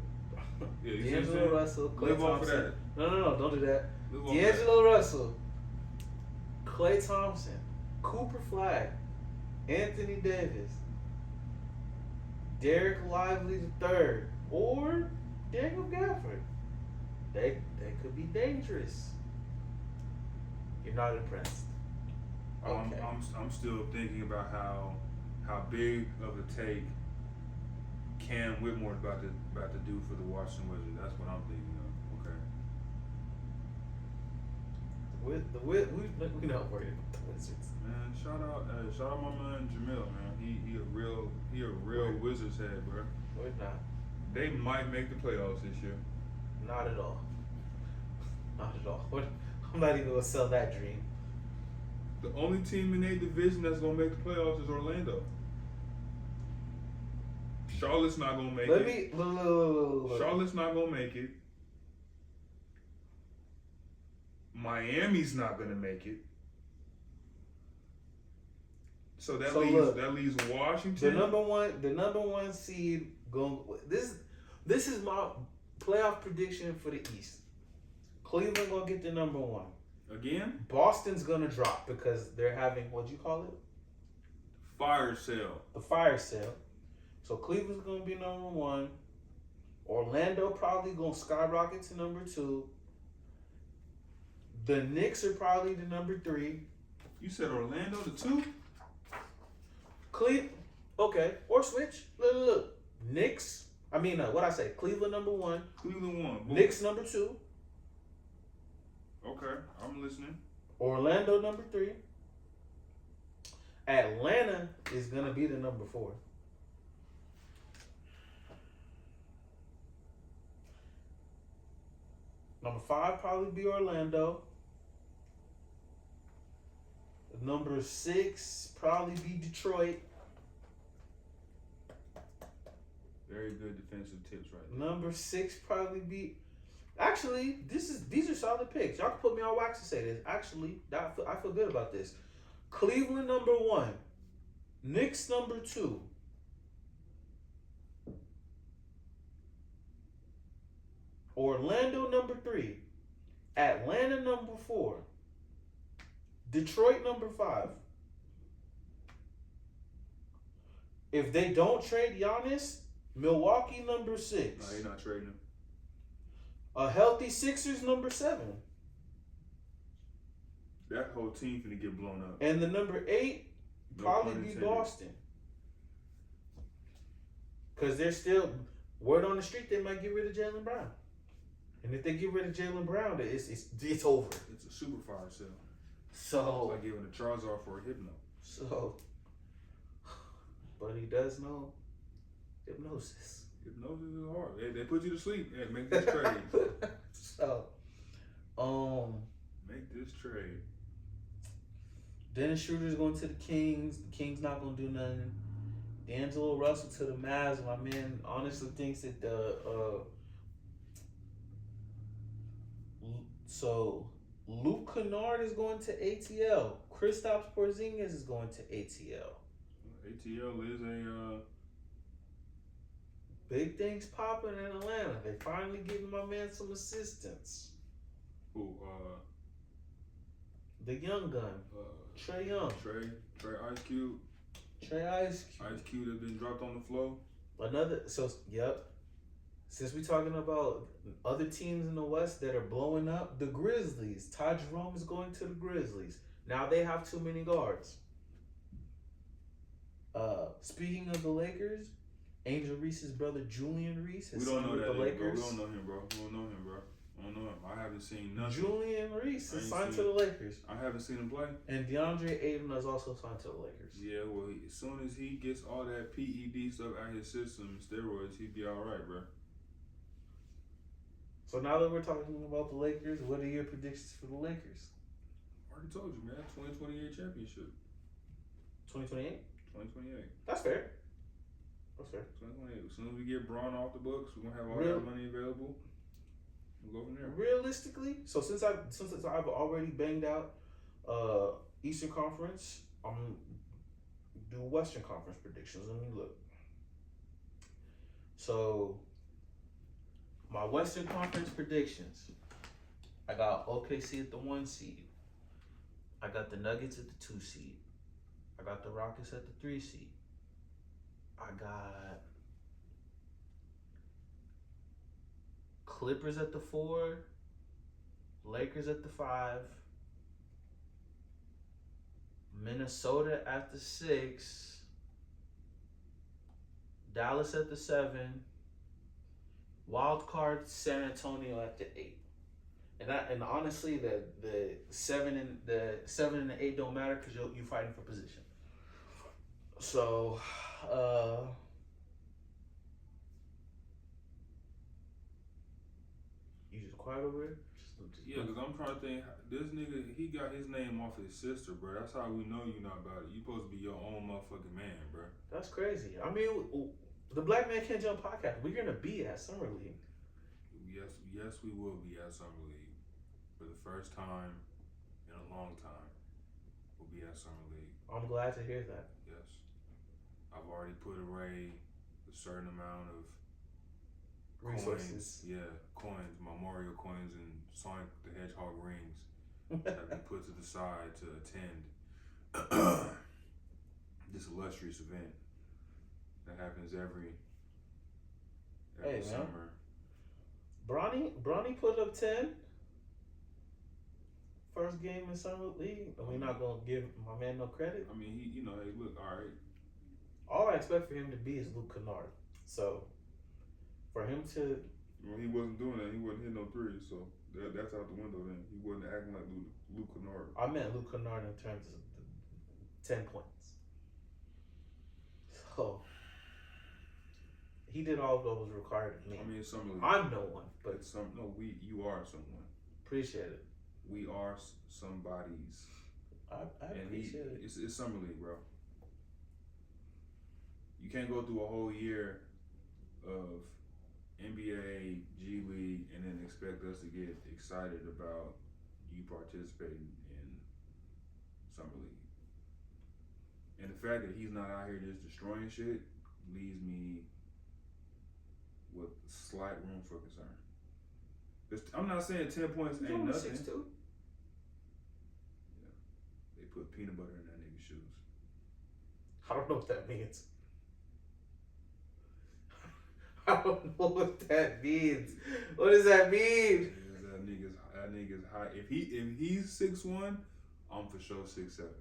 yeah, D'Angelo Russell, Klay live off Thompson. of that. No, don't do that. Live off D'Angelo Russell, Klay Thompson, Cooper Flag, Anthony Davis, Derek Lively III, or Daniel Gafford. They could be dangerous. You're not impressed. Okay. I'm still thinking about how big of a take Cam Whitmore is about to do for the Washington Wizards. That's what I'm thinking of. Okay. We're not worried about the Wizards. Man, shout out my man Jamil, man. He a real Wizards head, bro. We're not. They might make the playoffs this year. Not at all. Not at all. I'm not even gonna sell that dream. The only team in their division that's gonna make the playoffs is Orlando. Charlotte's not gonna make it. Look. Charlotte's not gonna make it. Miami's not gonna make it. So that leaves Washington. The number one seed going. This is my playoff prediction for the East. Cleveland gonna get the number 1. Again? Boston's gonna drop because they're having, what'd you call it? Fire sale. The fire sale. So Cleveland's gonna be number 1. Orlando probably gonna skyrocket to number 2. The Knicks are probably the number 3. You said Orlando the 2? Okay, or switch. Look. Knicks. What I say? Cleveland number 1. Cleveland 1. Boom. Knicks number 2. Okay, I'm listening. Orlando number 3. Atlanta is gonna be the number 4. Number 5 probably be Orlando. Number 6 probably be Detroit. Very good defensive tips right there. Number 6 probably be. Actually, these are solid picks. Y'all can put me on wax to say this. Actually, I feel good about this. Cleveland number 1. Knicks number 2. Orlando number 3. Atlanta number 4. Detroit number 5. If they don't trade Giannis, Milwaukee number 6. No, you're not trading him. A healthy Sixers number 7. That whole team finna get blown up. And the number 8 No probably pun be intended. Boston. Because they're still, word on the street, they might get rid of Jalen Brown. And if they get rid of Jalen Brown, it's over. It's a super fire sale. So, It's like giving a Charizard for a Hypno. But he does know hypnosis. Hypnosis is hard. They put you to sleep. Hey, make this trade. Make this trade. Dennis Schroeder's going to the Kings. The Kings not going to do nothing. D'Angelo Russell to the Mavs. My man honestly thinks that Luke Kennard is going to ATL. Kristaps Porzingis is going to ATL. ATL is a Big things popping in Atlanta. They finally giving my man some assistance. who The young gun, Trae Young. Trey Ice Cube. Trae Ice Ice Cube has been dropped on the floor. Yep. Since we're talking about other teams in the West that are blowing up, the Grizzlies. Ty Jerome is going to the Grizzlies. Now they have too many guards. Speaking of the Lakers, Angel Reese's brother Julian Reese has We don't signed know with that the nigga, bro. Lakers. We don't know him, bro. I don't know him. I haven't seen nothing. Julian Reese I is ain't signed to seen- the Lakers. I haven't seen him play. And Deandre Ayton is also signed to the Lakers. Yeah, well, as soon as he gets all that PED stuff out of his system, steroids, he'd be all right, bro. So now that we're talking about the Lakers, what are your predictions for the Lakers? I already told you, man. 2028 championship. 2028? 2028. That's fair. That's fair. 2028. As soon as we get Braun off the books, we're gonna have all Real- that money available. We'll go from there. Realistically, so since I've already banged out Eastern Conference, I'm do Western Conference predictions. Let me look. So my Western Conference predictions, I got OKC at the 1 seed. I got the Nuggets at the 2 seed. I got the Rockets at the 3 seed. I got Clippers at the 4, Lakers at the 5, Minnesota at the 6, Dallas at the 7, wild card San Antonio at the 8. And honestly, the 7 and the 8 don't matter because you're fighting for position. So, you just quiet over here? Yeah, because I'm trying to think. This nigga, he got his name off his sister, bro. That's how we know you not about it. You supposed to be your own motherfucking man, bro. That's crazy. I mean, the Black Man Can't Jump podcast, we're going to be at Summer League. Yes, we will be at Summer League. For the first time in a long time, we'll be at Summer League. I'm glad to hear that. Yes. I've already put away a certain amount of Resources. coins. Yeah, coins, my Mario coins and Sonic the Hedgehog rings that we put to the side to attend this illustrious event. That happens every Hey, man. summer. Bronny put up 10. First game in summer league. Are we not gonna give my man no credit? I mean, he, hey, look, all right. All I expect for him to be is Luke Kennard. So, for him to, Well, he wasn't doing that. He wasn't hitting no threes, so that's out the window. Then he wasn't acting like Luke Kennard. I meant Luke Kennard in terms of 10 points. So, he did all those required of me. I mean, summer league. I'm no one, but It's you are someone. appreciate it. We are somebody's. I appreciate it. It's summer league, bro. You can't go through a whole year of NBA, G League, and then expect us to get excited about you participating in summer league. And the fact that he's not out here just destroying shit leaves me with slight room for concern. I'm not saying 10 points ain't nothing. 6'2". Yeah. They put peanut butter in that nigga's shoes. I don't know what that means. I don't know what that means. What does that mean? That nigga's high. If he's 6'1", I'm for sure 6'7".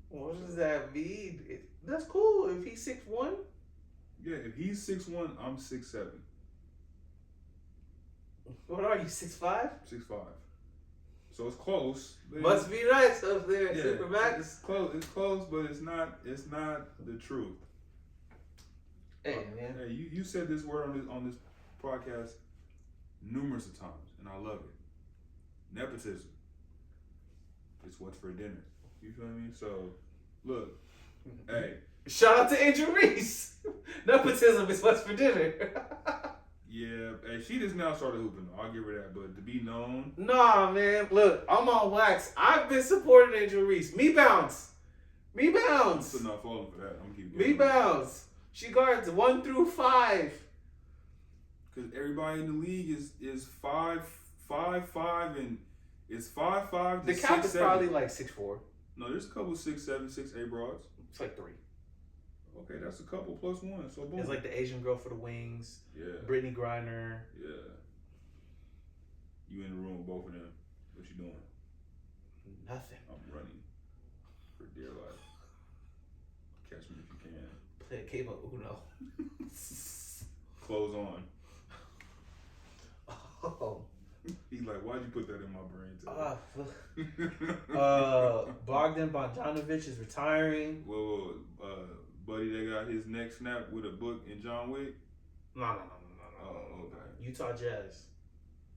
What does that mean? That's cool. If he's 6'1". Yeah, if he's 6'1", I'm 6'7". What are you, 6'5"? 6'5". So it's close. Must be nice up there, Yeah, Supermax. It's close, but it's not the truth. Hey, man. Hey, you said this word on this podcast numerous of times, and I love it. Nepotism. It's what's for dinner. You feel me? So, look, hey. Shout out to Angel Reese. Nepotism is what's for dinner. Yeah, hey, she just now started hooping. I'll give her that, but to be known. Nah, man. Look, I'm on wax. I've been supporting Angel Reese. Me bounce. I'm still not falling for that. I'm gonna keep going. Me bounce. She guards 1 through 5. Because everybody in the league is 5'5", and it's 5'5" to The cap 6'7". is probably like 6'4". No, there's a couple 6'7", 6'8" broads. It's like 3. Okay, that's a couple plus one. So boom. It's like the Asian girl for the wings. Yeah. Brittany Griner. Yeah. You in the room with both of them. What you doing? Nothing. I'm running for dear life. Catch me if you can. Play a game of Uno. Clothes on. Oh. He's like, why'd you put that in my brain today? Bogdan Bogdanovic is retiring. Whoa, buddy, they got his neck snapped with a book in John Wick. No. Oh, okay. Utah Jazz.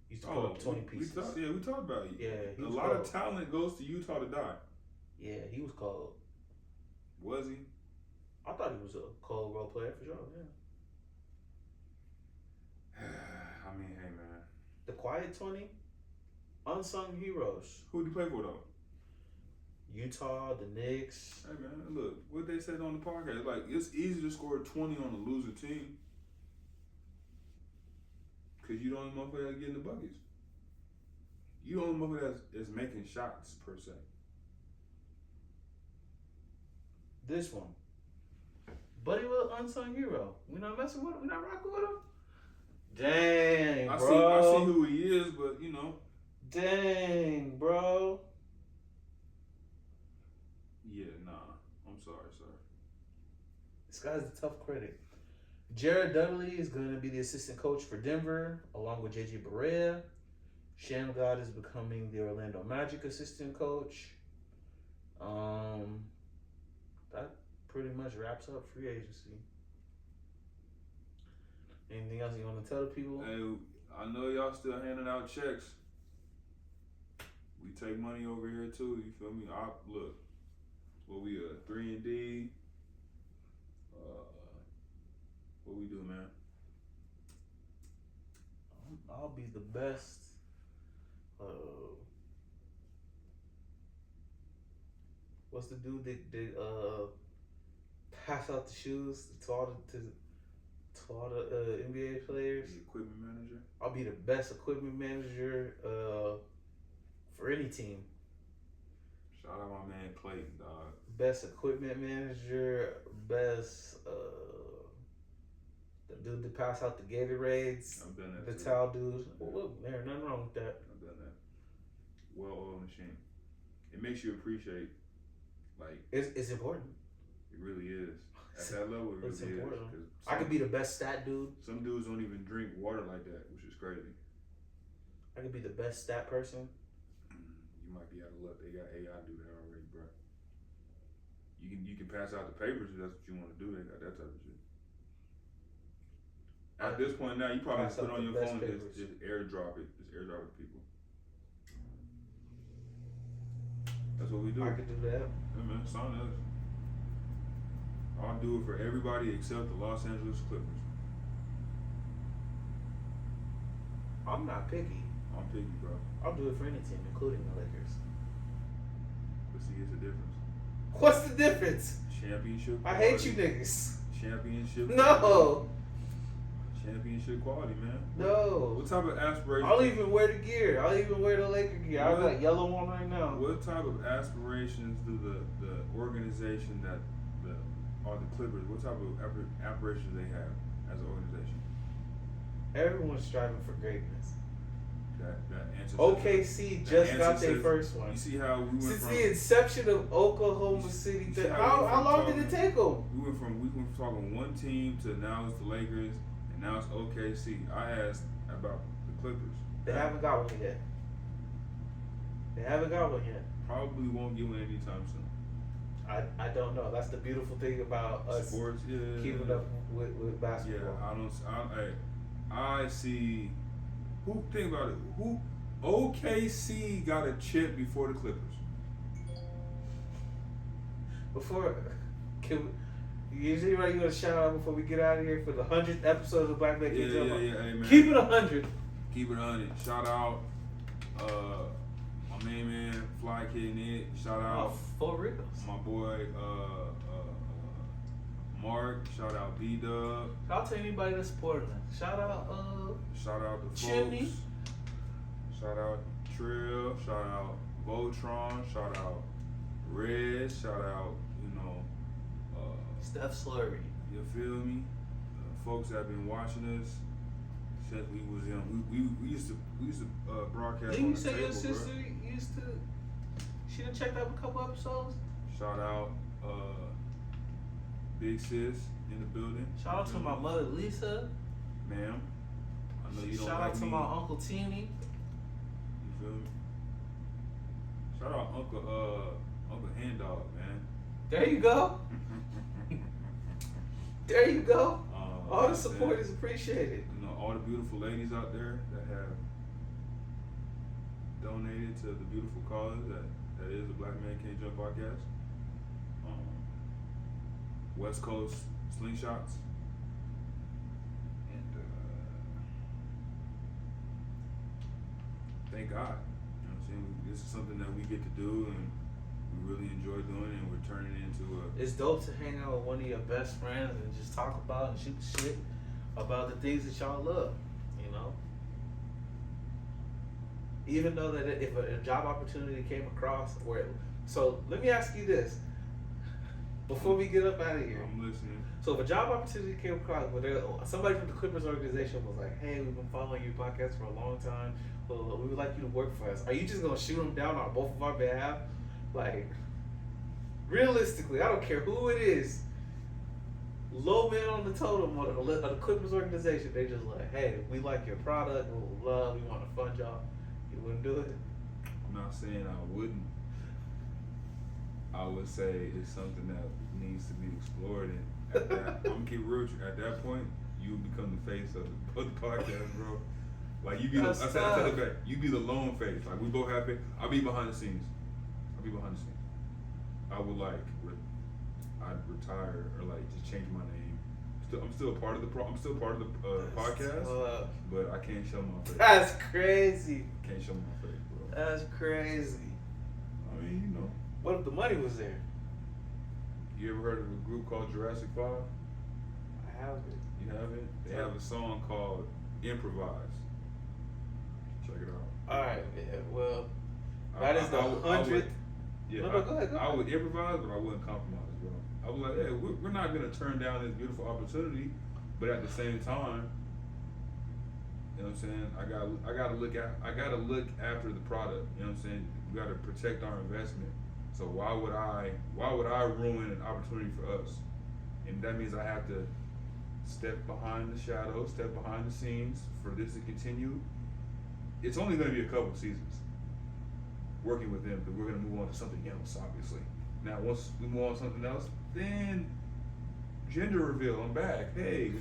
Used to put up 20 pieces. We talked about it. Yeah, a lot of talent goes to Utah to die. Yeah, he was cold. Was he? I thought he was a cold role player for sure, yeah. I mean, hey, man. The Quiet 20, unsung heroes. Who'd he play for, though? Utah, the Knicks. Hey, man, look, what they said on the podcast, like, it's easy to score 20 on a losing team. Because you don't know motherfucker that's getting the buckets. You don't know motherfucker that's making shots, per se. This one. Buddy Will, unsung hero. We not messing with him? We not rocking with him? Dang, bro. I see who he is, but, you know. Dang, bro. Yeah, nah. I'm sorry, sir. This guy's a tough critic. Jared Dudley is going to be the assistant coach for Denver, along with JJ Barea. Shamgod is becoming the Orlando Magic assistant coach. That pretty much wraps up free agency. Anything else you want to tell the people? Hey, I know y'all still handing out checks. We take money over here too. You feel me? Look, what we 3-and-D. What we do, man? I'll be the best. What's the dude that pass out the shoes to all the NBA players? The equipment manager. I'll be the best equipment manager for any team. Shout out my man Clayton, dog. Best equipment manager, best The dude that pass out the Gatorades. I've done that. The too. towel dude. Well, there's nothing wrong with that. I've done that. Well-oiled machine. It makes you appreciate, like. It's important. It really is. At that level, it It's really important. is. I could be the best stat dude. Some dudes don't even drink water like that, which is crazy. I could be the best stat person. You might be out of luck. They got AI do that already, bro. You can pass out the papers if that's what you want to do. They got that type of shit. At this point now, you probably Pass just put out on the your best phone, papers. just airdrop it. Just airdrop it to people. That's what we do. I could do that. Yeah, man, sign us. I'll do it for everybody except the Los Angeles Clippers. I'm not picky. I'm picky, bro. I'll do it for any team, including the Lakers. But see, it's a difference. What's the difference? Championship I quality. hate you niggas. Championship No. quality. Championship quality, man. No. What type of aspirations? I'll even wear the gear. I'll even wear the Laker gear. I got yellow on right now. What type of aspirations do the organization that are the Clippers? What type of aspirations they have as an organization? Everyone's striving for greatness. That answers. OKC just got their first one. You see how we went Since from the inception of Oklahoma City, you see how long did it take them? We went from talking one team to now it's the Lakers and now it's OKC. I asked about the Clippers. They haven't got one yet. They haven't got one yet. Probably won't get one anytime soon. I don't know. That's the beautiful thing about us Sports, yeah. keeping up with basketball. Yeah, I see. Who think about it? Who OKC got a chip before the Clippers? Before, usually right, you want to shout out before we get out of here for the 100th episode of the Black Man Can't Jump. Hey, man. Keep it 100. Keep it 100. Shout out, my main man, Fly Kid Nick. Shout out, for real. my boy, Mark. Shout out B-Dub. Shout out to anybody that's supporting us. Shout out, Shout out the Chimney. folks. Shout out Trill. Shout out Voltron. Shout out Red. Shout out, Steph Slurry. you feel me? Folks that have been watching us since we was young. We used to broadcast Didn't on you the say table, your sister bro. used to? She done checked out a couple episodes. Shout out Big Sis in the building. Shout out to my mother Lisa. Ma'am. I know you don't Shout like out to me. my uncle Teeny. You feel me? Shout out Uncle Hand Dog, man. There you go. There you go. All the like I support said, is appreciated. all the beautiful ladies out there that have donated to the beautiful cause that is the Black Man Can't Jump podcast. West Coast Slingshots. And thank God. You know what I'm saying? This is something that we get to do and we really enjoy doing, and we're turning it into a. It's dope to hang out with one of your best friends and just talk about and shoot the shit about the things that y'all love, Even though that if a job opportunity came across so let me ask you this before we get up out of here. I'm listening. So if a job opportunity came across where somebody from the Clippers organization was like, hey, we've been following your podcast for a long time. Well, we would like you to work for us. Are you just going to shoot them down on both of our behalf? Like, realistically, I don't care who it is. Low man on the totem of the Clippers organization, they just like, hey, we like your product, we love, we want to fund y'all. You wouldn't do it? I'm not saying I wouldn't. I would say it's something that needs to be explored, and at that, I'm gonna keep real with you. At that point, you become the face of the podcast, bro. Like you be I said it back. You be the lone face. Like we both have it. I'll be behind the scenes. I would I'd retire or like just change my name. I'm still part of the podcast, but I can't show my face. That's crazy. Can't show my face, bro. That's crazy. I mean, What if the money was there? You ever heard of a group called Jurassic 5? I haven't. You haven't? They have a song called Improvise. Check it out. Alright, yeah, well, that is the 100th. Yeah, No, go ahead. I would improvise, but I wouldn't compromise, bro. I was like, hey, we're not going to turn down this beautiful opportunity But at the same time, you know what I'm saying? I gotta look after the product. You know what I'm saying? We gotta protect our investment. So why would I ruin an opportunity for us? And that means I have to step behind the shadows, step behind the scenes for this to continue. It's only going to be a couple seasons working with them, but we're going to move on to something else, obviously. Now, once we move on to something else, then gender reveal. I'm back. Hey.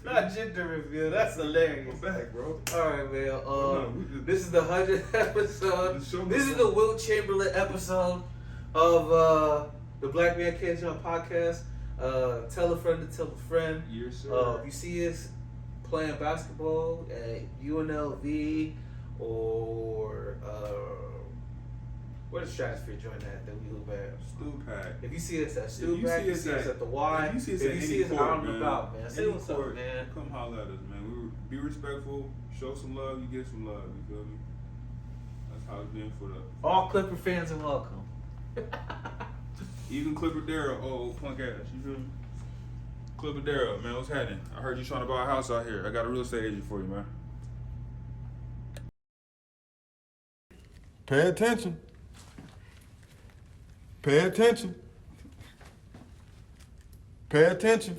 Not gender reveal. That's hilarious. I'm back, bro. All right, man. This is the 100th episode. This is the Wilt Chamberlain episode of the Black Man Can't Jump podcast. Tell a friend to tell a friend. Yes, sir. If you see us playing basketball at UNLV or where's the Stratosphere joint at that we hoop at? Stupac. If you see us at Stupac, you see us at the Y. If you see us out and about, man, say what's up, man. Come holler at us, man. Be respectful, show some love, you get some love. You feel me? That's how it's been for the all Clipper fans are welcome. Even Clipper Darrell, punk ass, you feel me? Clipper Darrell, man, what's happening? I heard you trying to buy a house out here. I got a real estate agent for you, man. Pay attention. Pay attention. Pay attention.